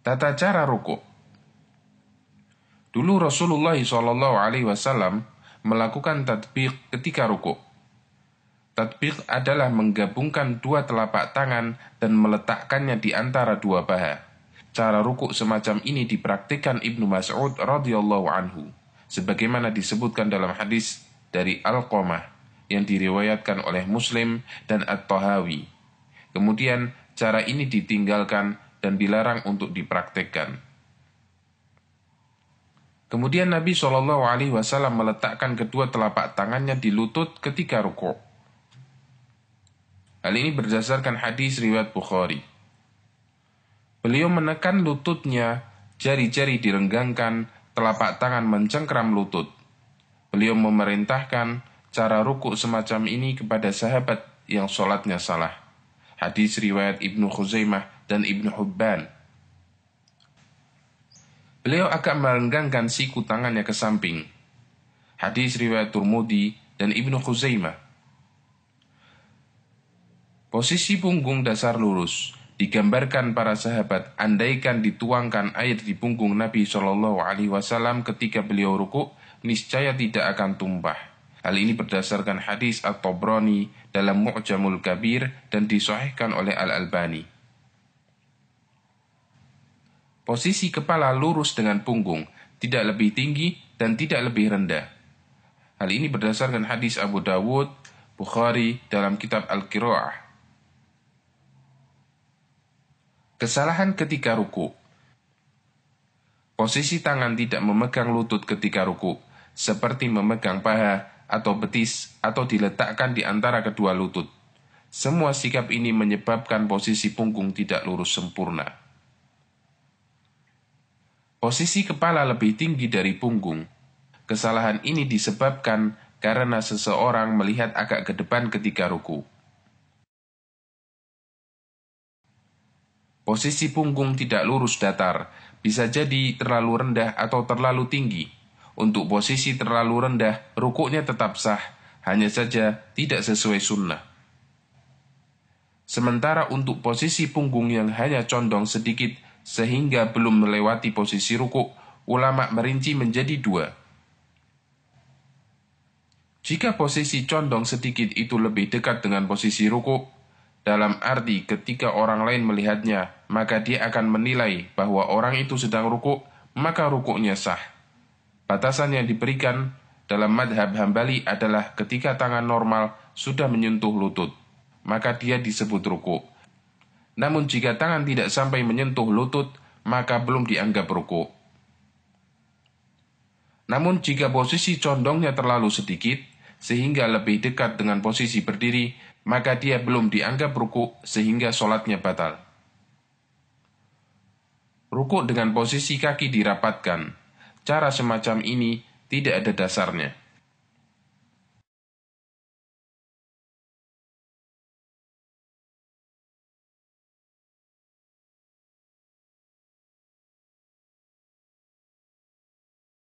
Tata cara rukuk. Dulu Rasulullah SAW melakukan tatbiq ketika rukuk. Tatbiq adalah menggabungkan dua telapak tangan dan meletakkannya di antara dua paha. Cara rukuk semacam ini dipraktikkan Ibnu Mas'ud radhiyallahu anhu, sebagaimana disebutkan dalam hadis dari Alqamah yang diriwayatkan oleh Muslim dan At-Tahawi. Kemudian cara ini ditinggalkan dan dilarang untuk dipraktikkan. Kemudian Nabi SAW meletakkan kedua telapak tangannya di lutut ketika rukuk. Hal ini berdasarkan hadis riwayat Bukhari. Beliau menekan lututnya, jari-jari direnggangkan, telapak tangan mencengkram lutut. Beliau memerintahkan cara rukuk semacam ini kepada sahabat yang sholatnya salah. Hadis riwayat Ibnu Khuzaimah dan Ibnu Hibban. Beliau akan merenggangkan siku tangannya ke samping. Hadis riwayat Tirmidzi dan Ibnu Khuzaimah. Posisi punggung dasar lurus digambarkan para sahabat andaikan dituangkan air di punggung Nabi SAW ketika beliau rukuk, niscaya tidak akan tumpah. Hal ini berdasarkan hadis At-Tabrani dalam Mu'jamul Kabir dan disahihkan oleh Al-Albani. Posisi kepala lurus dengan punggung, tidak lebih tinggi dan tidak lebih rendah. Hal ini berdasarkan hadis Abu Dawud, Bukhari dalam kitab Al-Qira'ah. Kesalahan ketika rukuk. Posisi tangan tidak memegang lutut ketika rukuk, seperti memegang paha atau betis atau diletakkan di antara kedua lutut. Semua sikap ini menyebabkan posisi punggung tidak lurus sempurna. Posisi kepala lebih tinggi dari punggung. Kesalahan ini disebabkan karena seseorang melihat agak ke depan ketika rukuk. Posisi punggung tidak lurus datar, bisa jadi terlalu rendah atau terlalu tinggi. Untuk posisi terlalu rendah, rukuknya tetap sah, hanya saja tidak sesuai sunnah. Sementara untuk posisi punggung yang hanya condong sedikit sehingga belum melewati posisi rukuk, ulama merinci menjadi dua. Jika posisi condong sedikit itu lebih dekat dengan posisi rukuk, dalam arti ketika orang lain melihatnya, maka dia akan menilai bahwa orang itu sedang rukuk, maka rukuknya sah. Batasan yang diberikan dalam madhab Hambali adalah ketika tangan normal sudah menyentuh lutut, maka dia disebut rukuk. Namun jika tangan tidak sampai menyentuh lutut, maka belum dianggap rukuk. Namun jika posisi condongnya terlalu sedikit, sehingga lebih dekat dengan posisi berdiri, maka dia belum dianggap rukuk sehingga sholatnya batal. Rukuk dengan posisi kaki dirapatkan. Cara semacam ini tidak ada dasarnya.